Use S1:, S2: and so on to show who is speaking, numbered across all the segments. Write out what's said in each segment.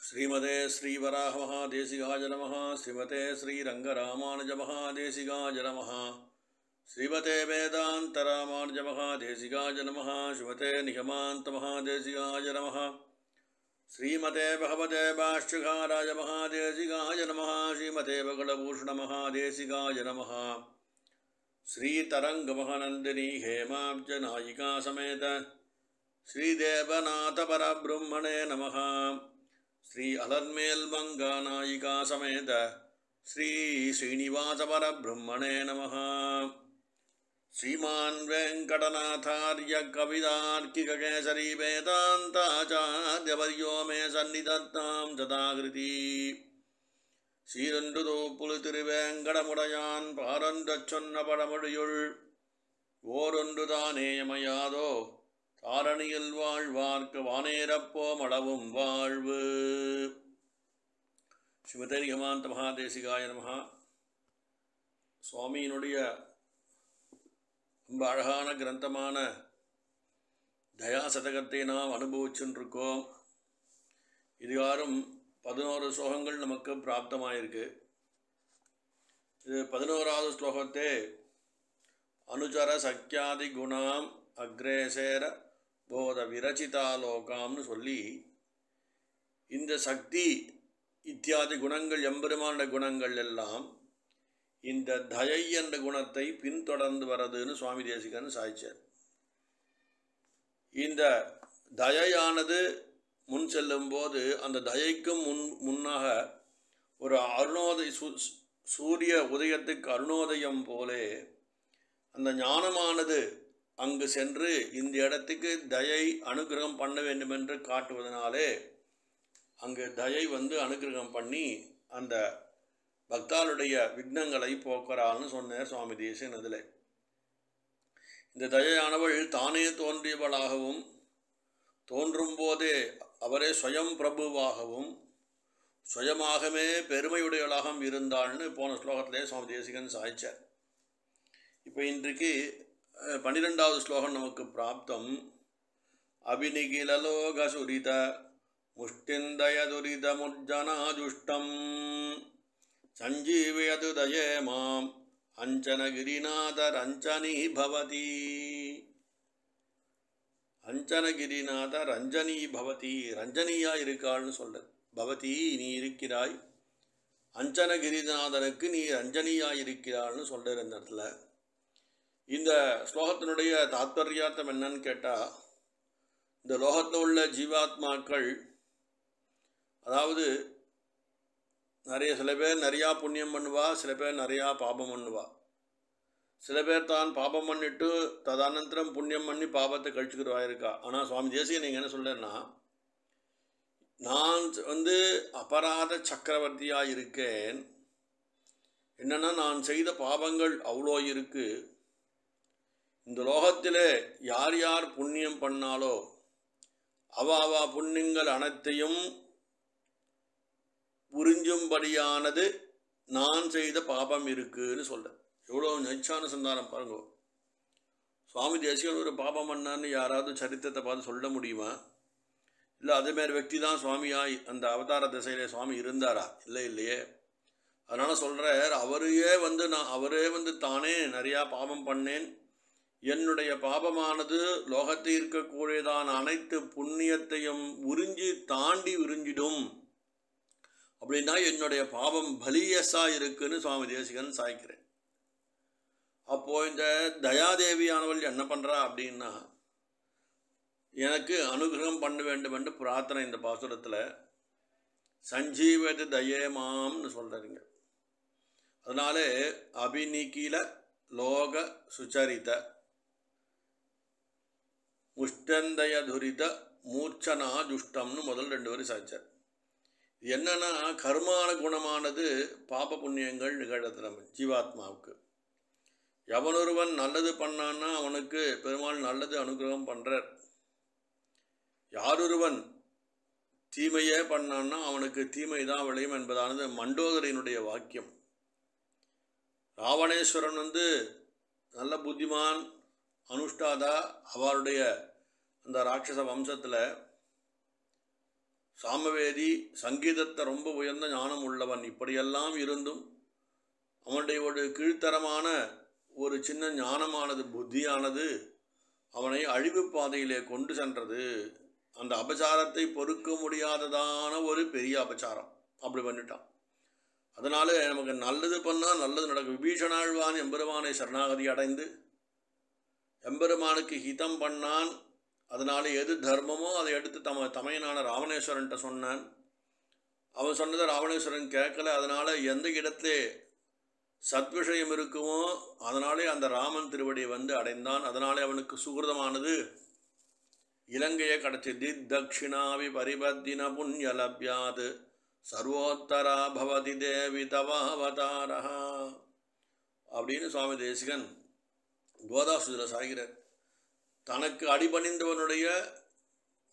S1: श्रीमते श्रीवराहमहादेशिकाय नमः। श्रीमते श्रीरङ्गरामानुजमहादेशिकाय नमः। श्रीमते वेदान्तरामानुजमहादेशिकाय नमः। श्रीमते निगमान्तमहादेशिकाय नमः। श्रीमते भगवते भाष्यकाराय महादेशिकाय नमः। श्रीमते बगलभूषणमहादेशिकाय नमः। श्रीतरङ्गमहानन्दिनी हेमाब्जनायिका समेत श्रीदेवनाथपरब्रह्मणे नमः। श्री अलर्मेल्मङ्गा नायिका समेत श्री श्रीनिवासपरब्रह्मणे नमः। श्रीमान् वेङ्कटनाथार्य कवितार्किककेसरी वेदान्ताचार्यवर्यो मे सन्निधत्तां सदाकृति। சீரொன்றுதோப்புலு திருவேங்கடமுடையான் பாரொன்றச் சொன்ன பழமொழியுள் ஓரொன்றுதானேயமையாதோ தாரணியில் வாழ்வார்க்கு வானேரப்போம் அளவும் வாழ்வு. ஸ்ரீமதே நிகமாந்த மகாதேசிகாய நமஹ. சுவாமியினுடைய ரொம்ப அழகான கிரந்தமான தயாசதகத்தை நாம் அனுபவிச்சுருக்கோம். இதுகாரும் 11 ஸ்லோகங்கள் நமக்கு பிராப்தமாயிருக்கு. இது 11வது ஸ்லோகத்தே அனுச்சர சக்கியாதி குணாம் அக்ரேசேர போத விரச்சிதாலோகாம்னு சொல்லி இந்த சக்தி இத்தியாதி குணங்கள் எம்பெருமான குணங்கள் எல்லாம் இந்த தயை என்ற குணத்தை பின்தொடர்ந்து வரதுன்னு சுவாமி தேசிகன் சாய்ச்சார். இந்த தயையானது முன் செல்லும் போது அந்த தயைக்கும் முன்னாக ஒரு அருணோதய சூரிய உதயத்துக்கு அருணோதயம் போலே அந்த ஞானமானது அங்கு சென்று இந்த இடத்துக்கு தயை அனுகிரகம் பண்ண வேண்டும் என்று காட்டுவதனாலே அங்கு தயை அனுகிரகம் பண்ணி அந்த பக்தாளுடைய விக்னங்களை போக்குறாள்னு சொன்னார் சுவாமி தேசிகன். அதில் இந்த தயையானவள் தானே தோன்றியவளாகவும் தோன்றும் போதே அவரே ஸ்வயம் பிரபுவாகவும் சுயமாகவே பெருமையுடையவளாகவும் இருந்தாள்னு போன ஸ்லோகத்திலே சுவாமி தேசிகன் சாய்ச்சார். இப்போ இன்றைக்கு 12வது ஸ்லோகம் நமக்கு பிராப்தம். அபிநிகிலலோகசுரித முஷ்டிந்தயதுரித முர்ஜனாஜுஷ்டம் சஞ்சீவயது தயே மாம் அஞ்சனகிரிநாத ரஞ்சனி பவதி. அஞ்சனகிரிநாத ரஞ்சனி பவதி, ரஞ்சனியா இருக்காள்னு சொல்ற. பவதி நீ இருக்கிறாய், அஞ்சனகிரிநாதனுக்கு நீ ரஞ்சனியா இருக்கிறாள்னு சொல்ற. இந்த இடத்துல இந்த ஸ்லோகத்தினுடைய தாத்பர்யார்த்தம் என்னன்னு கேட்டால், இந்த லோகத்தில் உள்ள ஜீவாத்மாக்கள், அதாவது சில பேர் நிறையா புண்ணியம் பண்ணுவா, சில பேர் நிறையா பாபம் பண்ணுவா. சில பேர் தான் பாபம் பண்ணிட்டு ததனந்தரம் புண்ணியம் பண்ணி பாபத்தை கழிச்சுக்கிறவா இருக்கா. ஆனால் சுவாமி தேசிகன் நீங்கள் என்ன சொல்கிறேன்னா, நான் அபராத சக்கரவர்த்தியாக இருக்கேன். என்னென்னா நான் செய்த பாபங்கள் அவ்வளோ இருக்குது. இந்த லோகத்தில் யார் யார் புண்ணியம் பண்ணாலோ அவா புண்ணியங்கள் அனைத்தையும் புரிஞ்சும்படியானது நான் செய்த பாபம் இருக்குன்னு சொல்கிறேன். எவ்வளோ நெச்சான சந்தானம் பாருங்க. சுவாமி தேசிகன் ஒரு பாபம் பண்ணான்னு யாராவது சரித்திரத்தை பார்த்து சொல்ல முடியுமா? இல்லை அதேமாரி వ్యక్తి தான் சுவாமியாய் அந்த அவதார திசையிலே சுவாமி இருந்தாரா? இல்லையே. அதனால் சொல்கிறார், அவரே தானே நிறையா பாபம் பண்ணேன், என்னுடைய பாபமானது லோகத்தில் இருக்கக்கூடியதான அனைத்து புண்ணியத்தையும் தாண்டி உறிஞ்சிடும் அப்படின்னா என்னுடைய பாபம் பலியஸாக இருக்குன்னு சுவாமி தேசிகன் சாய்க்கிறேன். அப்போது இந்த தயாதேவியானவள் என்ன பண்ணுறா அப்படின்னா, எனக்கு அனுகிரகம் பண்ண வேண்டும் என்று பிரார்த்தனை இந்த பாசுரத்தில் சஞ்சீவது தயேமாம்னு சொல்கிறீங்க. அதனால அபிநிகில லோக சுச்சரித முஷ்டந்தய துரித மூர்ச்சனா துஷ்டம்னு முதல் 2 வரி சாய்ச்சார். என்னன்னா கர்மான குணமானது பாப புண்ணியங்கள் நிகழது நம்ம ஜீவாத்மாவுக்கு. எவனொருவன் நல்லது பண்ணான்னா அவனுக்கு பெருமாள் நல்லது அனுகிரகம் பண்ணுறார். யாரொருவன் தீமையே பண்ணான்னா அவனுக்கு தீமை தான் விளையும் என்பதானது மண்டோதரியினுடைய வாக்கியம். ராவணேஸ்வரன் நல்ல புத்திமான் அனுஷ்டாதா. அவருடைய அந்த ராட்சச வம்சத்தில் சாமவேதி சங்கீதத்தை ரொம்ப உயர்ந்த ஞானம் உள்ளவன். இப்படியெல்லாம் இருந்தும் அவனுடைய ஒரு கீழ்த்தரமான ஒரு சின்ன ஞானமானது, புத்தியானது அவனை அழிவு பாதையிலே கொண்டு சென்றது. அந்த அபச்சாரத்தை பொறுக்க முடியாததான ஒரு பெரிய அபச்சாரம் அப்படி பண்ணிட்டான். அதனால நமக்கு நல்லது பண்ணால் நல்லது நடக்கும். விபீஷணாழ்வான் எம்பெருமானை சரணாகதி அடைந்து எம்பெருமானுக்கு ஹிதம் பண்ணான். அதனால எது தர்மமோ அதை எடுத்து தமையனான ராவணேஸ்வரன்ட்ட சொன்னான். அவன் சொன்னதை ராவணேஸ்வரன் கேட்கல. அதனால் எந்த இடத்துல சத்விஷயம் இருக்குமோ அதனாலே அந்த ராமன் திருவடியை வந்து அடைந்தான். அதனாலே அவனுக்கு சுகிருதமானது இலங்கையை கிடச்சி. தட்சிணாவி பரிபத்தின புண்ணியலப்யாது சர்வோத்தரா பவதி தேவி தவாவதாரா அப்படின்னு சுவாமி தேசிகன் கோதாசுதில் சாய்கிறார். தனக்கு அடிபணிந்தவனுடைய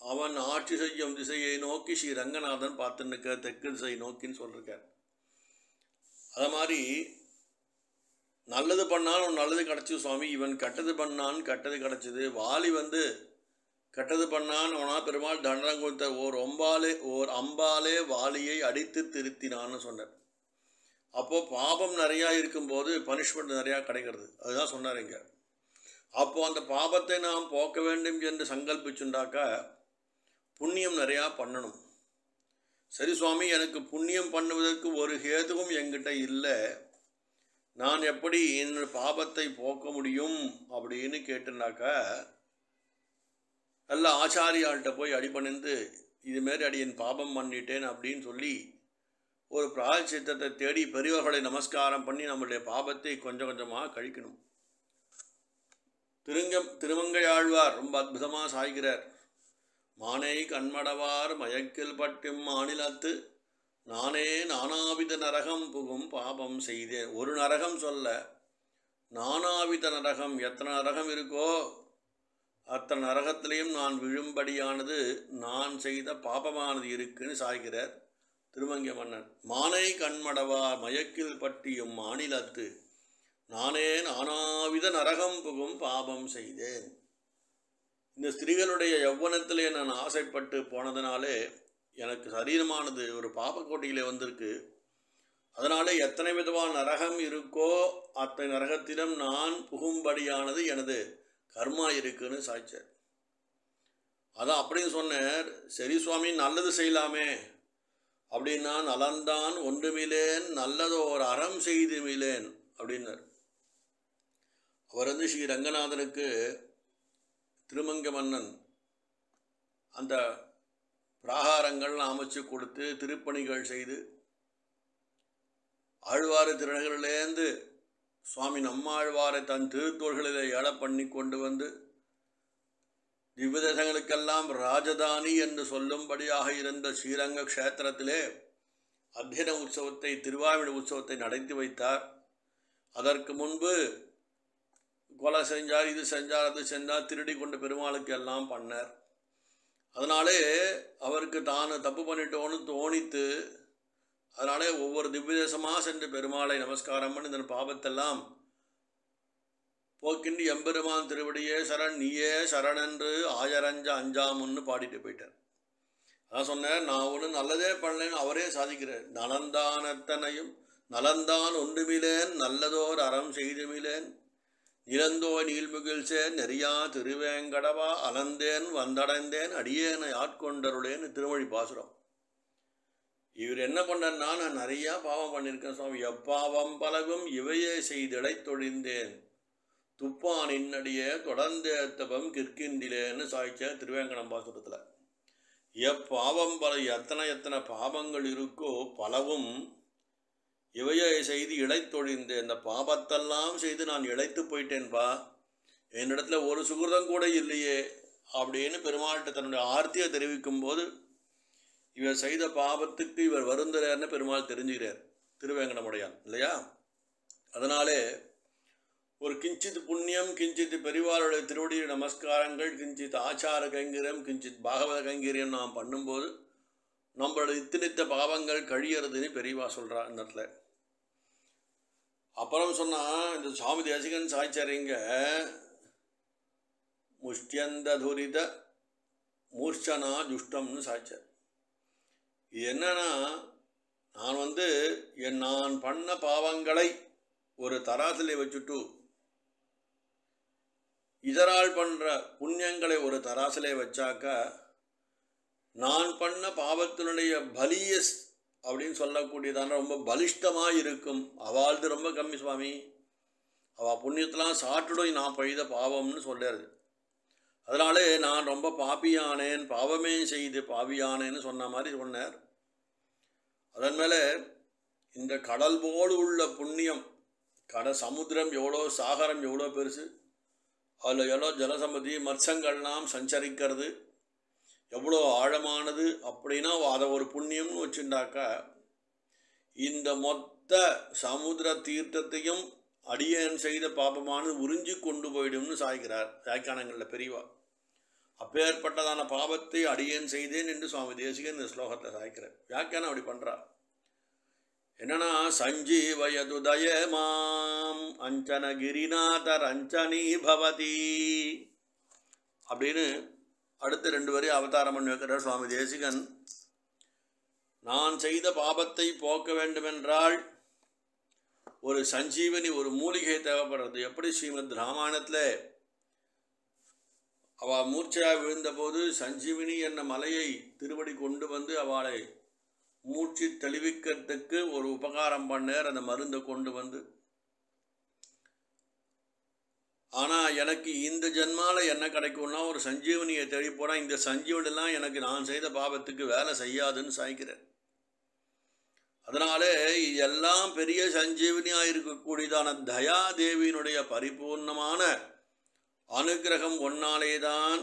S1: அவன் ஆட்சி செய்யும் திசையை நோக்கி ஸ்ரீ ரங்கநாதன் பார்த்துன்னுக்க தெற்கு திசை நோக்கின்னு சொல்லியிருக்கார். அதை மாதிரி நல்லது பண்ணாலும் நல்லது கிடச்சி சுவாமி. இவன் கெட்டது பண்ணான், கெட்டது கிடச்சிது. வாலி வந்து கெட்டது பண்ணான், அவனா பெருமாள் தண்டனம் கொடுத்த ஓர் அம்பாலே வாலியை அடித்து திருத்தினான்னு சொன்னார். அப்போது பாபம் நிறையா இருக்கும்போது பனிஷ்மெண்ட் நிறையா கிடைக்கிறது. அதுதான் சொன்னார் இங்கே. அப்போது அந்த பாபத்தை நாம் போக்க வேண்டும் என்று சங்கல்பிச்சுண்டாக்கா புண்ணியம் நிறையா பண்ணணும். சரி சுவாமி, எனக்கு புண்ணியம் பண்ணுவதற்கு ஒரு ஹேதுவும் என்கிட்ட இல்லை, நான் எப்படி என் பாபத்தை போக்க முடியும் அப்படின்னு கேட்டுனாக்கா நல்ல ஆச்சாரியாள்கிட்ட போய் அடிபணிந்து இதுமாரி அடியன் பாபம் பண்ணிட்டேன் அப்படின்னு சொல்லி ஒரு பிராயச்சித்தத்தை தேடி பெரியவர்களை நமஸ்காரம் பண்ணி நம்முடைய பாபத்தை கொஞ்சம் கொஞ்சமாக கழிக்கணும். திருமங்கையாழ்வார் ரொம்ப அற்புதமாக சாய்கிறார். மானை கண்மடவார் மயக்கில் பட்டும் மாநிலத்து நானே நானாவித நரகம் புகும் பாபம் செய்தேன். ஒரு நரகம் சொல்ல, நானாவித நரகம், எத்தனை நரகம் இருக்கோ அத்தனை நரகத்திலையும் நான் விழும்படியானது நான் செய்த பாபமானது இருக்குன்னு சாய்கிறார் திருமங்கை மன்னன். மானை கண்மடவார் மயக்கில் பட்டியும் மாநிலத்து நானே நானாவித நரகம் புகும் பாபம் செய்தேன். இந்த ஸ்திரீகளுடைய யௌவனத்திலே நான் ஆசைப்பட்டு போனதுனாலே எனக்கு சரீரமானது ஒரு பாபக்கோட்டையிலே வந்திருக்கு. அதனாலே எத்தனை விதமான நரகம் இருக்கோ அத்தனை நரகத்திலும் நான் புகும்படியானது எனது கர்மா இருக்குன்னு சாய்ச்சார். அதான் அப்படின்னு சொன்னார். சரி சுவாமி, நல்லது செய்யலாமே அப்படின்னா, நலந்தான் ஒன்றுமிலேன் நல்லதோ ஒரு அறம் செய்து மிலேன் அப்படின்னார். அவர் வந்து ஸ்ரீ ரங்கநாதனுக்கு திருமங்க மன்னன் அந்த பிராகாரங்கள்லாம் அமைச்சு கொடுத்து திருப்பணிகள் செய்து ஆழ்வார் திருநகரிலேருந்து சுவாமி நம்மாழ்வாரை தன் திருத்தோள்களில் ஏழ பண்ணி கொண்டு வந்து திவ்யதேசங்களுக்கெல்லாம் ராஜதானி என்று சொல்லும்படியாக இருந்த ஸ்ரீரங்க க்ஷேத்திரத்திலே அத்தியன உற்சவத்தை, திருவாவிட உற்சவத்தை நடத்தி வைத்தார். அதற்கு முன்பு கொலை செஞ்சார், இது செஞ்சார், அது செஞ்சார், திருடி கொண்டு பெருமாளுக்கு எல்லாம் பண்ணார். அதனாலே அவருக்கு தான் தப்பு பண்ணிட்டோன்னு தோணித்து, அதனாலே ஒவ்வொரு திவ்யதேசமாக சென்று பெருமாளை நமஸ்காரம் பண்ணி இந்த பாபத்தெல்லாம் போக்கின்றி எம்பெருமான் திருவடியே சரண் நீயே சரணென்று ஆயரஞ்ச அஞ்சாமுன்னு பாடிட்டு போயிட்டார். அதான் சொன்னார், நான் ஒன்று நல்லதே பண்ணலன்னு அவரே சாதிக்கிறார். நலந்தானத்தனையும் நலந்தான் ஒன்றுமிலேன் நல்லதோர் அறம் செய்துமிலேன் நிலந்தோ நீள்முகிழ்சேன் நெறியா திருவேங்கடவா அலந்தேன் வந்தடைந்தேன் அடியேனை ஆட்கொண்டருளேன்னு திருமொழி பாசுரம். இவர் என்ன பண்ணன்னா, நான் நிறையா பாவம் பண்ணியிருக்கேன் சுவாமி, எப்பாவம் பலவும் இவையே செய்திடைத்தொழிந்தேன் துப்பான் இன்னடியே தொடர்ந்தேத்தபம் கிற்கின்றிலேன்னு சாய்ச்ச திருவேங்கடம் பாசுரத்தில். எப்பாவம் பல எத்தனை பாவங்கள் இருக்கோ பலவும் இவையை செய்து இழைத்தொழிந்தேன், இந்த பாபத்தெல்லாம் செய்து நான் இழைத்து போயிட்டேன்பா, என்னிடத்துல ஒரு சுகிருதம் கூட இல்லையே அப்படின்னு பெருமாள்கிட்ட தன்னுடைய ஆர்த்தியை தெரிவிக்கும் போது இவர் செய்த பாபத்துக்கு இவர் வருந்துறார்னு பெருமாள் தெரிஞ்சுக்கிறார் திருவேங்கடமுடையான் இல்லையா. அதனாலே ஒரு கிஞ்சித் புண்ணியம், கிஞ்சித் பெரிவாளுடைய திருவடிய நமஸ்காரங்கள், கிஞ்சித் ஆச்சார கைங்கரியம், கிஞ்சித் பாகவத கைங்கரியம் நாம் பண்ணும்போது நம்மளோட இத்தனித்த பாவங்கள் கழியறதுன்னு பெரியவா சொல்கிறா இந்த இடத்துல. அப்புறம் சொன்னால் இந்த சுவாமி தேசிகன் சாய்ச்சாரிங்க முஷ்டியந்த துரித மூர்ச்சனா துஷ்டம்னு சாய்ச்சார். இது என்னன்னா, நான் பண்ண பாவங்களை ஒரு தராசிலே வச்சுட்டு இதரால் பண்ணுற புண்ணியங்களை ஒரு தராசிலே வச்சாக்கா நான் பண்ண பாவத்தினுடைய பலியஸ் அப்படின்னு சொல்லக்கூடியதான ரொம்ப பலிஷ்டமாக இருக்கும். அவள்து ரொம்ப கம்மி சுவாமி, அவள் புண்ணியத்தெலாம் சாப்பிட்டுடும் நான் பழித பாவம்னு சொல்லுறது. அதனாலே நான் ரொம்ப பாப்பியானேன், பாவமே செய்து பாவியானேன்னு சொன்ன மாதிரி சொன்னார். அதன் மேலே இந்த கடல் போல் உள்ள புண்ணியம், சமுத்திரம் எவ்வளோ, சாகரம் எவ்வளோ பெருசு, அதில் எவ்வளோ ஜலசம்பதி மத்சங்கள்லாம் சஞ்சரிக்கிறது எவ்வளோ ஆழமானது அப்படின்னா அதை ஒரு புண்ணியம்னு வச்சுட்டாக்கா இந்த மொத்த சமுத்திர தீர்த்தத்தையும் அடியேன் செய்த பாபமானது உறிஞ்சி கொண்டு போயிடும்னு சாய்க்கிறார் வியாக்கியானங்களில் பெரியவா. அப்பேற்பட்டதான பாபத்தை அடியேன் செய்தேன் என்று சுவாமி தேசிகன் இந்த ஸ்லோகத்தை சாய்க்கிறார். வியாக்கியானம் அப்படி பண்ணுறா. என்னன்னா, சஞ்சீவயதுதய மாம் அஞ்சன கிரிநாதர் அஞ்சனி பவதி அப்படின்னு அடுத்த 2 வரி அவதாரம் பண்ணி வைக்கிறார் சுவாமி தேசிகன். நான் செய்த பாபத்தை போக்க வேண்டுமென்றால் ஒரு சஞ்சீவனி, ஒரு மூலிகை தேவைப்படுறது. எப்படி ஸ்ரீமத் ராமாயணத்தில் அவள் மூர்ச்சையாக விழுந்தபோது சஞ்சீவினி என்ற மலையை திருவடி கொண்டு வந்து அவளை மூச்சு தெளிவிக்கிறதுக்கு ஒரு உபகாரம் பண்ணார், அந்த மருந்தை கொண்டு வந்து. ஆனால் எனக்கு இந்த ஜென்மாவில் என்ன கிடைக்கும்னா ஒரு சஞ்சீவனியை தேடி போனால் இந்த சஞ்சீவனிலாம் எனக்கு நான் செய்த பாவத்துக்கு வேலை செய்யாதுன்னு சாய்க்கிறேன். அதனாலே இதெல்லாம் பெரிய சஞ்சீவனியாக இருக்கக்கூடியதான தயாதேவியினுடைய பரிபூர்ணமான அனுகிரகம் ஒன்னாலேதான்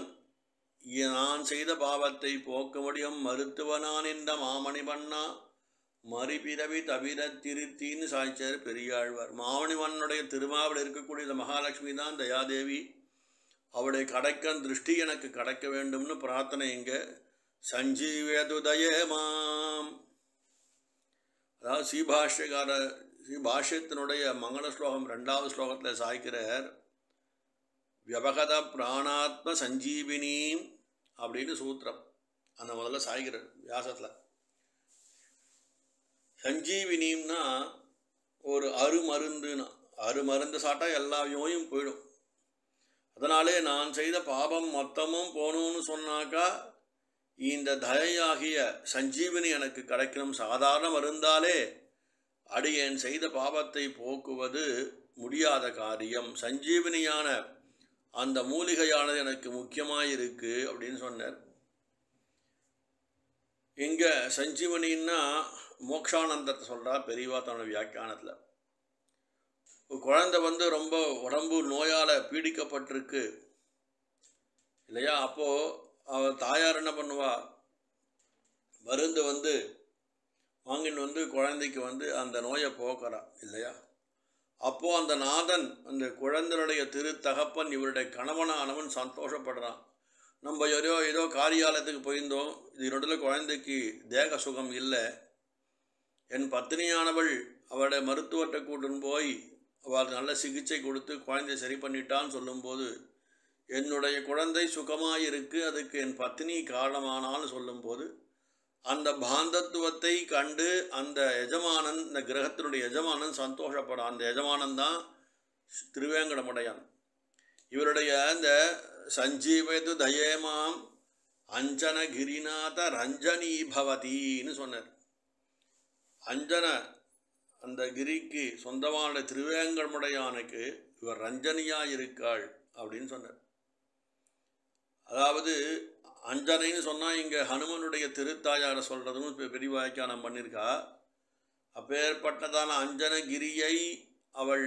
S1: நான் செய்த பாவத்தை போக்க முடியும். மருத்துவனான் என்ற மாமணி பண்ணா மறுபிறவி தவிர திருத்தின்னு சாய்ச்சார் பெரியாழ்வார். மாமணிவனுடைய திருமாவில் இருக்கக்கூடிய மகாலட்சுமி தான் தயாதேவி. அவளுடைய கிடைக்கும் திருஷ்டி எனக்கு கிடைக்க வேண்டும்னு பிரார்த்தனை. இங்கே சஞ்சீவேதுதய மாம், அதாவது ஸ்ரீபாஷ்யத்தினுடைய மங்கள ஸ்லோகம் 2வது ஸ்லோகத்தில் சாய்க்கிறார். வியபகத பிராணாத்ம சஞ்சீவினீம் அப்படின்னு சூத்திரம் அந்த முதல்ல சாய்க்கிறார் வியாசத்தில். சஞ்சீவினின்னா ஒரு அருமருந்துன்னா, அருமருந்து சாப்பிட்டா எல்லா நோயும் போயிடும். அதனாலே நான் செய்த பாபம் மொத்தமும் போகணும்னு சொன்னாக்கா இந்த தயையாகிய சஞ்சீவினி எனக்கு கிடைக்கணும். சாதாரண மருந்தாலே அடியேன் செய்த பாபத்தை போக்குவது முடியாத காரியம். சஞ்சீவினியான அந்த மூலிகையானது எனக்கு முக்கியமாக இருக்குது அப்படின்னு சொன்னார். இங்கே சஞ்சீவனின்னா மோக்ஷானந்தத்தை சொல்கிறா பெரியவா தன்னோட வியாக்கியானத்தில். குழந்தை ரொம்ப உடம்பு நோயால் பீடிக்கப்பட்டிருக்கு இல்லையா, அப்போது அவள் தாயார் என்ன பண்ணுவா, மருந்து வாங்கின்னு குழந்தைக்கு அந்த நோயை போக்குறா இல்லையா. அப்போது அந்த நாதன், அந்த குழந்தையுடைய திருத்தகப்பன், இவருடைய கணவனானவன் சந்தோஷப்படுறான். நம்ம ஏதோ காரியாலயத்துக்கு போயிருந்தோம், இதனோட குழந்தைக்கு தேக சுகம் இல்லை, என் பத்தினியானவள் அவளுடைய மருத்துவத்தை கூட்டுன்னு போய் அவளுக்கு நல்ல சிகிச்சை கொடுத்து குழந்தைய சரி பண்ணிட்டான்னு சொல்லும்போது என்னுடைய குழந்தை சுகமாக இருக்குது, அதுக்கு என் பத்தினி காரணமானான்னு சொல்லும்போது அந்த பாந்தத்துவத்தை கண்டு அந்த எஜமானன், இந்த கிரகத்தினுடைய எஜமானன் சந்தோஷப்படும். அந்த எஜமானன் தான் திருவேங்கடமுடையான். இவருடைய இந்த சஞ்சீவது தயேமாம் அஞ்சன கிரிநாத ரஞ்சனி பவதின்னு சொன்னார். அஞ்சன அந்த கிரிக்கு சொந்தமான திருவேங்கடமுடையானுக்கு இவர் ரஞ்சனியாக இருக்காள் அப்படின்னு சொன்னார். அதாவது அஞ்சனைன்னு சொன்னால் இங்கே ஹனுமனுடைய திருத்தாயாரை சொல்கிறதுன்னு பெரிய வியாக்கியானம் பண்ணியிருக்கா. அப்பேற்பட்டதான அஞ்சனகிரியை அவள்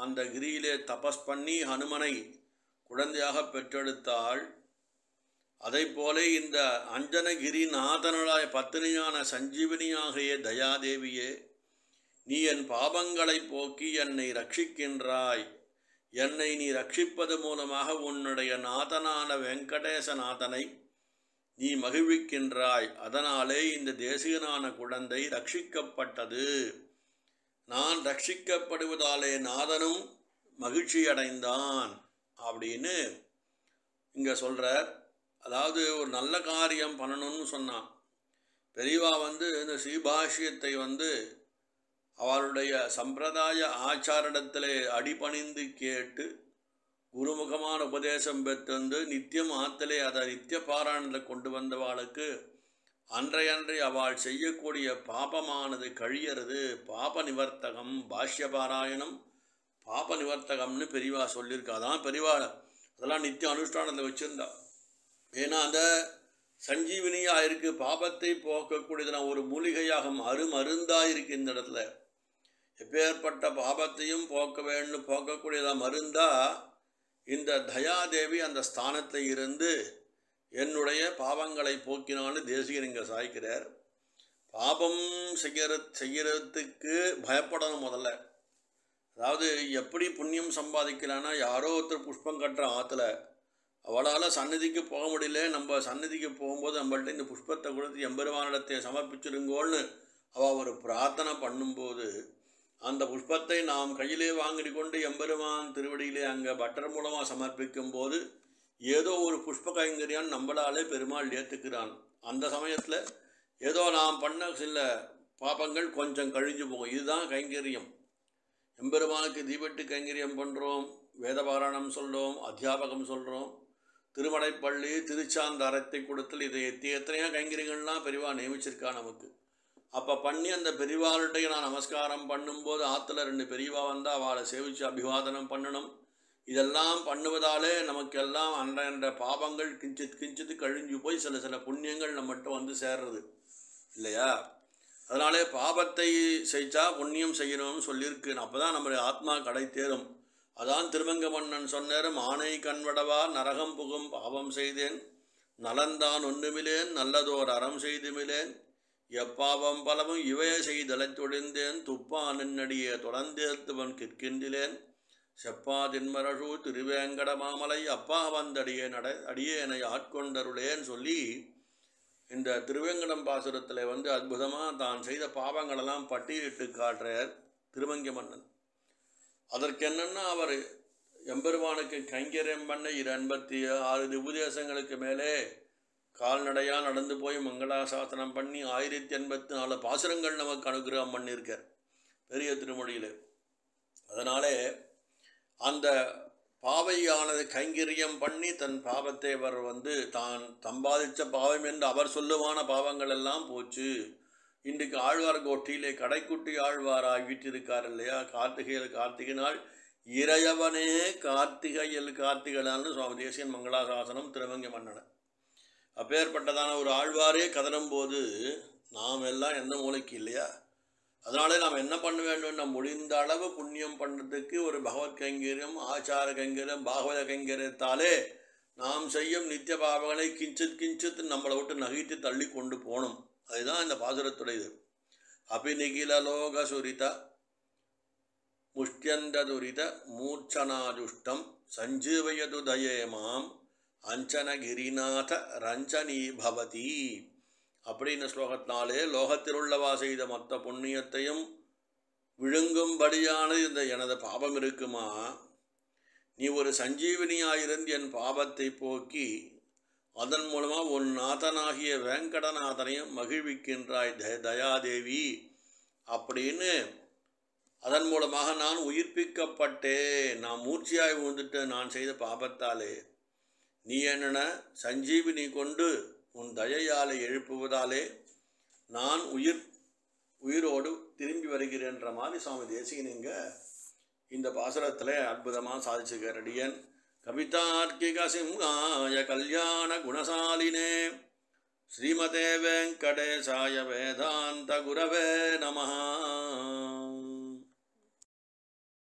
S1: அந்த கிரியிலே தபஸ் பண்ணி ஹனுமனை குழந்தையாக பெற்றெடுத்தாள். அதை போல இந்த அஞ்சனகிரிநாதனுடைய பத்தினியான சஞ்சீவனியாகிய தயாதேவியே, நீ என் பாபங்களை போக்கி என்னை ரட்சிக்கின்றாய். என்னை நீ ரட்சிப்பது மூலமாக உன்னுடைய நாதனான வெங்கடேசநாதனை நீ மகிழ்விக்கின்றாய். அதனாலே இந்த தேசிகனான குழந்தை ரட்சிக்கப்பட்டது. நான் ரட்சிக்கப்படுவதாலே நாதனும் மகிழ்ச்சி அடைந்தான் அப்படின்னு இங்கே சொல்கிறார். அதாவது ஒரு நல்ல காரியம் பண்ணணும்னு சொன்னான். பெரியவா வந்து இந்த ஸ்ரீபாஷ்யத்தை வந்து அவளுடைய சம்பிரதாய ஆச்சாரத்திலே அடிபணிந்து கேட்டு குருமுகமான உபதேசம் பெற்று நித்தியம் ஆத்தலே அதை நித்திய பாராயணத்தில் கொண்டு வந்தவாளுக்கு அன்றையன்றை அவள் செய்யக்கூடிய பாபமானது கழியறது. பாப நிவர்த்தகம் பாஷ்ய பாராயணம் பாப நிவர்த்தகம்னு பெரியவா சொல்லியிருக்கா. அதான் பெரியவா அதெல்லாம் நித்திய அனுஷ்டானத்தில் வச்சுருந்தா. ஏன்னா அந்த சஞ்சீவினியாக இருக்குது, பாபத்தை போக்கக்கூடியதுனா ஒரு மூலிகையாகும் அருமருந்தாக இருக்குது. இந்த இடத்துல எப்பேற்பட்ட பாபத்தையும் போக்க வேண்டும் போக்கக்கூடியதாக மருந்தா இந்த தயாதேவி அந்த ஸ்தானத்தில் இருந்து என்னுடைய பாவங்களை போக்கினான்னு தேசிகர் இங்கே சாய்க்கிறார். பாபம் செய்யறதுக்கு பயப்படணும் முதல்ல. அதாவது எப்படி புண்ணியம் சம்பாதிக்கலான்னா, யாரோ ஒருத்தர் புஷ்பம் கட்டுற ஆற்றுல அவளால் சன்னதிக்கு போக முடியல, நம்ம சன்னதிக்கு போகும்போது நம்மள்ட்ட இந்த புஷ்பத்தை கொடுத்து எம்பெருமானிடத்தை சமர்ப்பிச்சிருங்கோன்னு அவள் ஒரு பிரார்த்தனை பண்ணும்போது அந்த புஷ்பத்தை நாம் கையிலே வாங்கி கொண்டு எம்பெருமான் திருவடியிலே அங்கே பட்டர் மூலமாக சமர்ப்பிக்கும் போது ஏதோ ஒரு புஷ்ப கைங்கரியான் நம்மளாலே பெருமாள் ஏற்றுக்கிறான். அந்த சமயத்தில் ஏதோ நாம் பண்ண சில பாபங்கள் கொஞ்சம் கழிஞ்சு போகும். இதுதான் கைங்கரியம். எம்பெருமானுக்கு தீபட்டு கைங்கரியம் பண்ணுறோம், வேதபாராயணம் சொல்கிறோம், அத்தியாபகம் சொல்கிறோம், திருமடைப்பள்ளி திருச்சாந்தரத்தை கொடுத்தல், இதை எத்தனையோ கைங்கரியங்கள்லாம் பெரிவா நியமிச்சிருக்கா நமக்கு. அப்போ பண்ணி அந்த பெரிவாள்கிட்ட நான் நமஸ்காரம் பண்ணும்போது ஆற்றுல 2 பெரியவா வந்தால் அவளை சேவித்து அபிவாதனம் பண்ணணும். இதெல்லாம் பண்ணுவதாலே நமக்கெல்லாம் அன்ற பாபங்கள் கிஞ்சித்து கழிஞ்சு போய் சில புண்ணியங்கள் நம்மகிட்ட வந்து சேர்றது இல்லையா. அதனாலே பாபத்தை செய்தா புண்ணியம் செய்யணும்னு சொல்லியிருக்கு. அப்போ தான் நம்முடைய ஆத்மா கடை தேரும். அதான் திருமங்க மன்னன் சொன்னார், ஆனை கண்வடவா நரகம் புகும் பாவம் செய்தேன், நலந்தான் ஒன்றுமிலேன் நல்லதோர் அறம் செய்துமிலேன், எப்பாவம் பலமும் இவைய செய்தலைத் தொழிந்தேன், துப்பா நின்னடியே தொடர்ந்தேர்த்துவன் கிற்கின்றிலேன், செப்பாதின்மரசு திருவேங்கட மாமலை அப்பா வந்தடியே அடியேனை ஆட்கொண்டருளேன்னு சொல்லி இந்த திருவேங்கடம் பாசுரத்தில் வந்து அற்புதமாக தான் செய்த பாவங்களெல்லாம் பட்டியலிட்டு காட்டுறார் திருமங்க மன்னன். அதற்கு என்னென்னா, அவர் எம்பெருமானுக்கு கைங்கரியம் பண்ண 86 உபதேசங்களுக்கு மேலே கால்நடையாக நடந்து போய் மங்களாசாசனம் பண்ணி 1084 பாசுரங்கள் நமக்கு அனுகிரகம் பண்ணியிருக்கார் பெரிய திருமொழியில். அதனாலே அந்த பாவையானது கைங்கரியம் பண்ணி தன் பாவத்தை அவர் வந்து தான் சம்பாதித்த பாவம் என்று அவர் சொல்லுவான பாவங்கள் எல்லாம் போச்சு. இன்றைக்கு ஆழ்வார் கோஷ்டியிலே கடைக்குட்டி ஆழ்வாராக வீட்டிருக்கார் இல்லையா. கார்த்திகை நாள் இறையவனே கார்த்திகைனால்னு சுவாமி தேசியன் மங்களாசாசனம் திருமங்க மன்னனை. அப்பேற்பட்டதான ஒரு ஆழ்வாரே கதறும் போது நாம் எல்லாம் எந்த மூளைக்கு இல்லையா. அதனாலே நாம் என்ன பண்ண வேண்டும், நம்ம முடிந்த அளவு புண்ணியம் பண்ணுறதுக்கு ஒரு பகவத் கைங்கரியம், ஆச்சார கைங்கரியம், பாகவத கைங்கரியத்தாலே நாம் செய்யும் நித்திய பாவங்களை கிஞ்சித் நம்மளை விட்டு நகைத்து தள்ளி கொண்டு போகணும். அதுதான் இந்த பாசுரத்துடையது. அபிநிகில லோக சுரித முஷ்டியந்த துரித மூர்ச்சனாதுஷ்டம் சஞ்சீவயது தயே மாம் அஞ்சனகிரிநாத ரஞ்சனி பவதி அப்படின்னு ஸ்லோகத்தினாலே லோகத்திலுள்ளவா செய்த மொத்த புண்ணியத்தையும் விழுங்கும்படியான இந்த எனது பாபம் இருக்குமா, நீ ஒரு சஞ்சீவினியாயிருந்து என் பாபத்தை போக்கி அதன் மூலமாக உன் நாதனாகிய வேங்கடநாதனையும் மகிழ்விக்கின்றாய் தயாதேவி அப்படின்னு. அதன் மூலமாக நான் உயிர்ப்பிக்கப்பட்டேன், நான் மூர்ச்சியாய் விழுந்துட்டு நான் செய்த பாபத்தாலே நீ என்னென்ன சஞ்சீவினி கொண்டு உன் தயையாலை எழுப்புவதாலே நான் உயிரோடு திரும்பி வருகிறேன்ற மாதிரி சுவாமி தேசிகனிங்க இந்த பாசுரத்தில் அற்புதமாக சாதிச்சுக்கார். அடியன் கவிதார்க்கிக சிம்ஹாய கல்யாண குணசாலினே ஸ்ரீமதே வெங்கடேசாய வேதாந்த குரவே நமஹ.